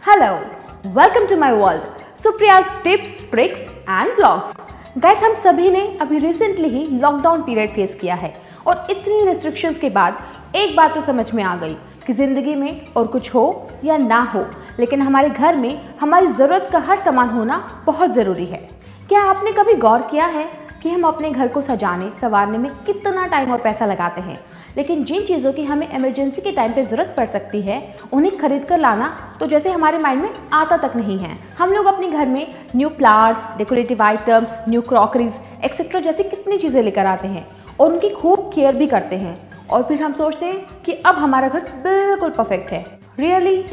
Hello, welcome to my world. Supriya's tips, tricks and vlogs. Guys हम सभी ने अभी रिसेंटली ही लॉकडाउन पीरियड फेस किया है और इतनी रिस्ट्रिक्शंस के बाद एक बात तो समझ में आ गई कि ज़िंदगी में और कुछ हो या ना हो, लेकिन हमारे घर में हमारी ज़रूरत का हर सामान होना बहुत ज़रूरी है। क्या आपने कभी गौर किया है कि हम अपने घर को सजाने संवारने में कितना टाइम और पैसा लगाते हैं, लेकिन जिन चीज़ों की हमें इमरजेंसी के टाइम पे ज़रूरत पड़ सकती है उन्हें खरीद कर लाना तो जैसे हमारे माइंड में आता तक नहीं है। हम लोग अपने घर में new flowers, decorative items, new crockeries etcetera जैसी कितनी चीज़ें लेकर आते हैं और उनकी खूब केयर भी करते हैं और फिर हम सोचते हैं कि अब हमारा घर बिल्कुल परफेक्ट है। Really?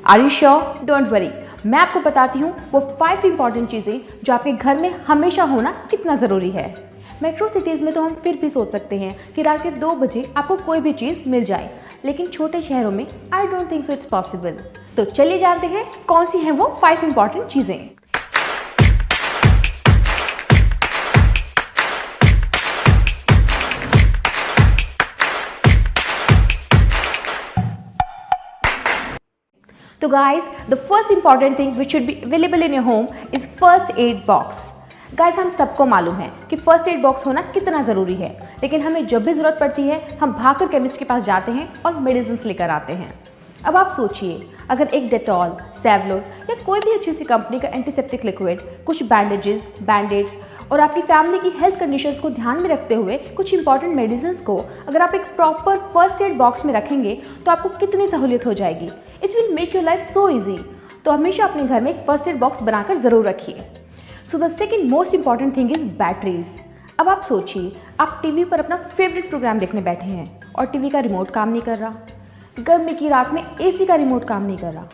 Are you sure? Don't worry, मैं आपको बताती हूँ वो 5 इंपॉर्टेंट चीज़ें जो आपके घर में हमेशा होना कितना ज़रूरी है। मेट्रो सिटीज़ में तो हम फिर भी सोच सकते हैं कि रात के 2 बजे आपको कोई भी चीज़ मिल जाए, लेकिन छोटे शहरों में I don't think so it's possible. तो चलिए जानते हैं कौन सी हैं वो 5 इंपॉर्टेंट चीज़ें। तो guys, the first important thing which should be available in your home is first aid box. Guys, हम सबको मालूम है कि फर्स्ट एड बॉक्स होना कितना ज़रूरी है, लेकिन हमें जब भी ज़रूरत पड़ती है हम भागकर केमिस्ट के पास जाते हैं और मेडिसिन लेकर आते हैं। अब आप सोचिए, अगर एक डेटॉल, सेवलोर या कोई भी अच्छी सी कंपनी का एंटीसेप्टिक लिक्विड, कुछ बैंडेजेस, बैंडेड्स और आपकी फैमिली की हेल्थ कंडीशंस को ध्यान में रखते हुए कुछ इंपॉर्टेंट मेडिसिन को अगर आप एक प्रॉपर फर्स्ट एड बॉक्स में रखेंगे तो आपको कितनी सहूलियत हो जाएगी। It will make your life so easy. तो हमेशा अपने घर में एक फर्स्ट एड बॉक्स बनाकर ज़रूर रखिए। So the second most important thing is batteries. अब आप सोचिए, आप टीवी पर अपना फेवरेट प्रोग्राम देखने बैठे हैं और टीवी का रिमोट काम नहीं कर रहा, गर्मी की रात में एसी का रिमोट काम नहीं कर रहा,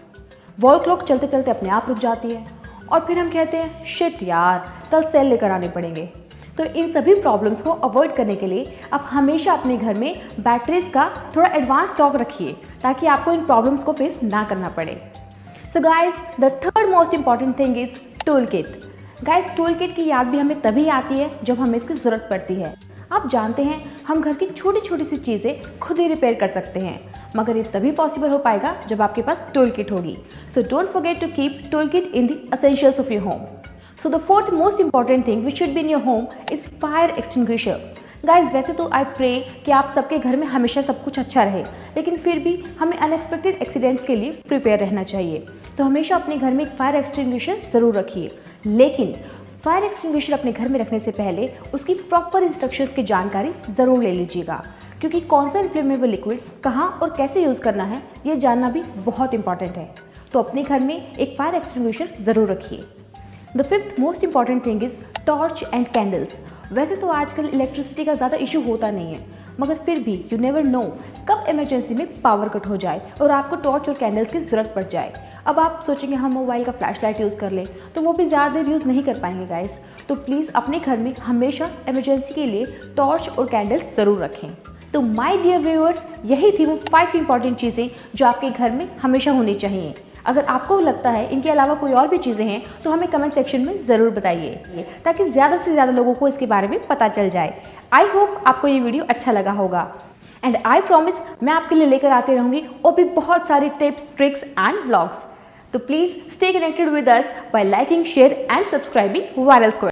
वॉल क्लॉक चलते चलते अपने आप रुक जाती है और फिर हम कहते हैं शिट यार, कल सेल लेकर आने पड़ेंगे। तो इन सभी प्रॉब्लम्स को अवॉइड करने के लिए आप हमेशा अपने घर में बैटरीज का थोड़ा एडवांस स्टॉक रखिए ताकि आपको इन प्रॉब्लम्स को फेस ना करना पड़े। So guys, the third most important thing is tool kit. Guys, tool kit की याद भी हमें तभी आती है जब हमें इसकी ज़रूरत पड़ती है। आप जानते हैं हम घर की छोटी छोटी सी चीज़ें खुद ही रिपेयर कर सकते हैं, मगर ये तभी पॉसिबल हो पाएगा जब आपके पास टूल किट होगी। So don't forget to keep tool kit in the essentials of your home. So the fourth most important thing which should be in your home is fire extinguisher. Guys, वैसे तो I pray कि आप सबके घर में हमेशा सब कुछ अच्छा रहे, लेकिन फिर भी हमें अनएक्सपेक्टेड एक्सीडेंट्स के लिए प्रिपेयर रहना चाहिए। तो हमेशा अपने घर में एक फायर एक्सटिंग्विशर ज़रूर रखिए, लेकिन फायर एक्सटिंग्विशर अपने घर में रखने से पहले उसकी प्रॉपर इंस्ट्रक्शंस की जानकारी ज़रूर ले लीजिएगा, क्योंकि कौन सा इन्फ्लेमेबल लिक्विड कहाँ और कैसे यूज़ करना है ये जानना भी बहुत इंपॉर्टेंट है। तो अपने घर में एक फायर एक्सटिंग्विशर ज़रूर रखिए। The fifth most important thing is torch and candles. वैसे तो आजकल इलेक्ट्रिसिटी का ज़्यादा इशू होता नहीं है, मगर फिर भी यू नेवर नो कब इमरजेंसी में पावर कट हो जाए और आपको टॉर्च और कैंडल्स की ज़रूरत पड़ जाए। अब आप सोचेंगे हम मोबाइल का फ्लैश लाइट यूज़ कर लें, तो वो भी ज़्यादा देर यूज़ नहीं कर पाएंगे गाइस। तो प्लीज़ अपने घर में हमेशा इमरजेंसी के लिए टॉर्च और कैंडल्स ज़रूर रखें। तो माय डियर व्यूअर्स, यही थी वो 5 इंपॉर्टेंट चीज़ें जो आपके घर में हमेशा होनी चाहिए। अगर आपको लगता है इनके अलावा कोई और भी चीज़ें हैं तो हमें कमेंट सेक्शन में ज़रूर बताइए, ताकि ज़्यादा से ज़्यादा लोगों को इसके बारे में पता चल जाए। आई होप आपको ये वीडियो अच्छा लगा होगा एंड आई प्रॉमिस मैं आपके लिए लेकर आती रहूँगी और भी बहुत सारी टिप्स, ट्रिक्स एंड व्लॉग्स। तो please stay connected with us bye liking, share and subscribing viral square.